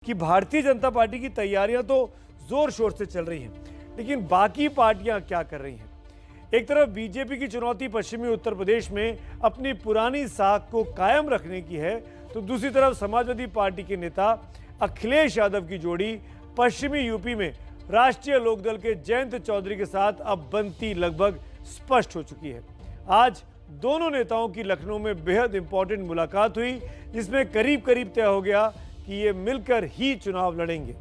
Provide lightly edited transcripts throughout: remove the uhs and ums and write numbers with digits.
कि भारतीय जनता पार्टी की तैयारियां तो जोर शोर से चल रही हैं, लेकिन बाकी पार्टियां क्या कर रही हैं। एक तरफ बीजेपी की चुनौती पश्चिमी उत्तर प्रदेश में अपनी पुरानी साख को कायम रखने की है, तो दूसरी तरफ समाजवादी पार्टी के नेता अखिलेश यादव की जोड़ी पश्चिमी यूपी में राष्ट्रीय लोकदल के जयंत चौधरी के साथ अब बनती लगभग स्पष्ट हो चुकी है। आज दोनों नेताओं की लखनऊ में बेहद इंपॉर्टेंट मुलाकात हुई, जिसमें करीब करीब तय हो गया कि ये मिलकर ही चुनाव लड़ेंगे।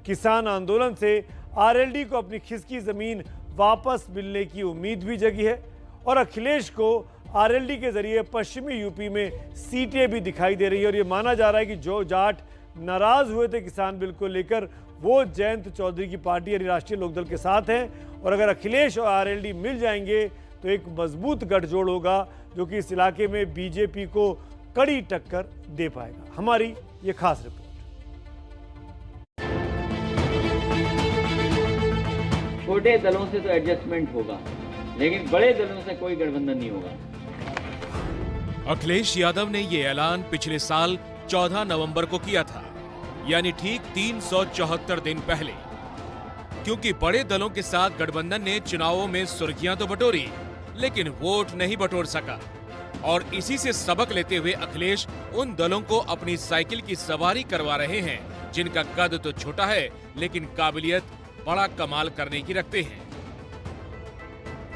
किसान आंदोलन से आरएलडी को अपनी खिसकी जमीन वापस मिलने की उम्मीद भी जगी है और अखिलेश को आरएलडी के जरिए पश्चिमी यूपी में सीटें भी दिखाई दे रही है। और ये माना जा रहा है कि जो जाट नाराज हुए थे किसान बिल को लेकर, वो जयंत चौधरी की पार्टी यानी राष्ट्रीय लोकदल के साथ हैं। और अगर अखिलेश और आरएलडी मिल जाएंगे तो एक मजबूत गठजोड़ होगा जो कि इस इलाके में बीजेपी को कड़ी टक्कर दे पाएगा। हमारी ये खास रिपोर्ट। छोटे दलों से तो एडजस्टमेंट होगा, लेकिन बड़े दलों से कोई गठबंधन नहीं होगा। अखिलेश यादव ने ये ऐलान पिछले साल 14 नवंबर को किया था, यानी ठीक 374 दिन पहले। क्योंकि बड़े दलों के साथ गठबंधन ने चुनावों में सुर्खियां तो बटोरी, लेकिन वोट नहीं बटोर सका। और इसी से सबक लेते हुए अखिलेश उन दलों को अपनी साइकिल की सवारी करवा रहे हैं जिनका कद तो छोटा है लेकिन काबिलियत बड़ा कमाल करने की रखते हैं।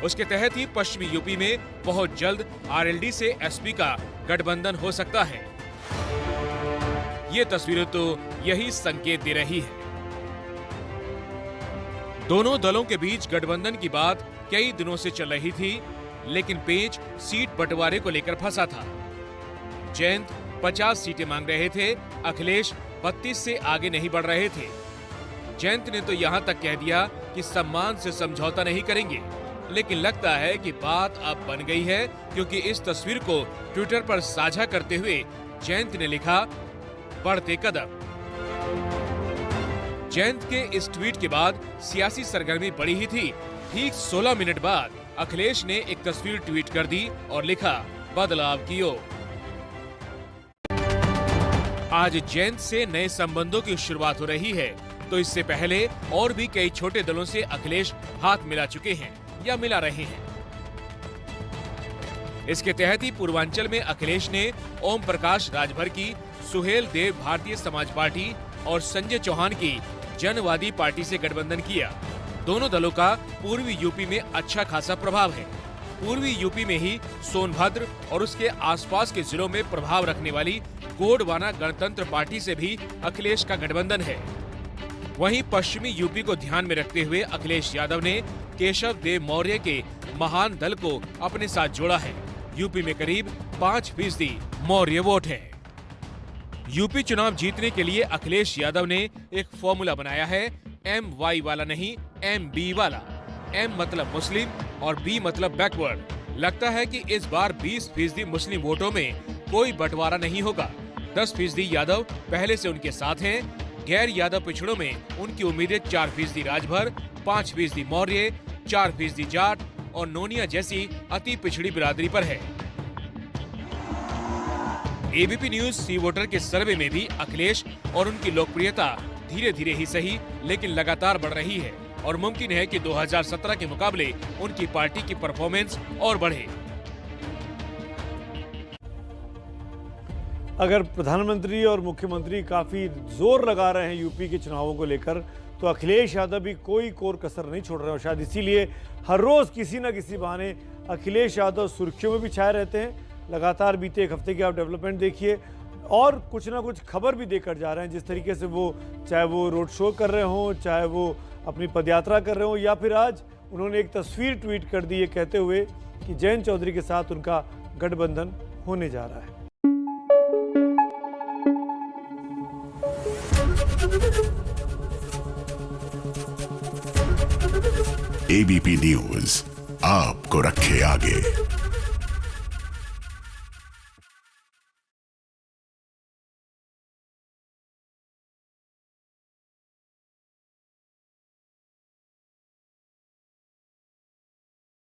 उसके तहत ही पश्चिमी यूपी में बहुत जल्द आरएलडी से एसपी का गठबंधन हो सकता है। ये तस्वीरें तो यही संकेत दे रही है। दोनों दलों के बीच गठबंधन की बात कई दिनों से चल रही थी, लेकिन पेच सीट बंटवारे को लेकर फंसा था। जयंत 50 सीटें मांग रहे थे, अखिलेश 32 से आगे नहीं बढ़ रहे थे। जयंत ने तो यहां तक कह दिया कि सम्मान से समझौता नहीं करेंगे, लेकिन लगता है कि बात अब बन गई है, क्योंकि इस तस्वीर को ट्विटर पर साझा करते हुए जयंत ने लिखा, बढ़ते कदम। जयंत के इस ट्वीट के बाद सियासी सरगर्मी बढ़ी ही थी। ठीक 16 मिनट बाद अखिलेश ने एक तस्वीर ट्वीट कर दी और लिखा, बदलाव की ओर। आज जयंत से नए संबंधों की शुरुआत हो रही है, तो इससे पहले और भी कई छोटे दलों से अखिलेश हाथ मिला चुके हैं या मिला रहे हैं। इसके तहत ही पूर्वांचल में अखिलेश ने ओम प्रकाश राजभर की, सुहेल देव भारतीय समाज पार्टी और संजय चौहान की जनवादी पार्टी से गठबंधन किया। दोनों दलों का पूर्वी यूपी में अच्छा खासा प्रभाव है। पूर्वी यूपी में ही सोनभद्र और उसके आसपास के जिलों में प्रभाव रखने वाली गोंडवाना गणतंत्र पार्टी से भी अखिलेश का गठबंधन है। वहीं पश्चिमी यूपी को ध्यान में रखते हुए अखिलेश यादव ने केशव देव मौर्य के महान दल को अपने साथ जोड़ा है। यूपी में करीब 5% मौर्य वोट है। यूपी चुनाव जीतने के लिए अखिलेश यादव ने एक फॉर्मूला बनाया है, MY वाला नहीं, MB वाला। M मतलब मुस्लिम और B मतलब बैकवर्ड। लगता है कि इस बार 20% मुस्लिम वोटों में कोई बंटवारा नहीं होगा। 10% यादव पहले से उनके साथ हैं। गैर यादव पिछड़ों में उनकी उम्मीदें 4% राजभर, 5% मौर्य, 4% जाट और नोनिया जैसी अति पिछड़ी बिरादरी पर है। एबीपी न्यूज सी वोटर के सर्वे में भी अखिलेश और उनकी लोकप्रियता धीरे धीरे ही सही लेकिन लगातार बढ़ रही है और मुमकिन है कि 2017 के मुकाबले उनकी पार्टी की परफॉर्मेंस और बढ़े। अगर प्रधानमंत्री और मुख्यमंत्री काफी जोर लगा रहे हैं यूपी के चुनावों को लेकर, तो अखिलेश यादव भी कोई कोर कसर नहीं छोड़ रहे हैं। और शायद इसीलिए हर रोज किसी न किसी बहाने अखिलेश यादव सुर्खियों में भी छाए रहते हैं। लगातार बीते एक हफ्ते की आप डेवलपमेंट देखिए और कुछ ना कुछ खबर भी देकर जा रहे हैं। जिस तरीके से वो, चाहे वो रोड शो कर रहे हों, चाहे वो अपनी पदयात्रा कर रहे हों, या फिर आज उन्होंने एक तस्वीर ट्वीट कर दी है कहते हुए कि जयंत चौधरी के साथ उनका गठबंधन होने जा रहा है। एबीपी न्यूज आपको रखे आगे।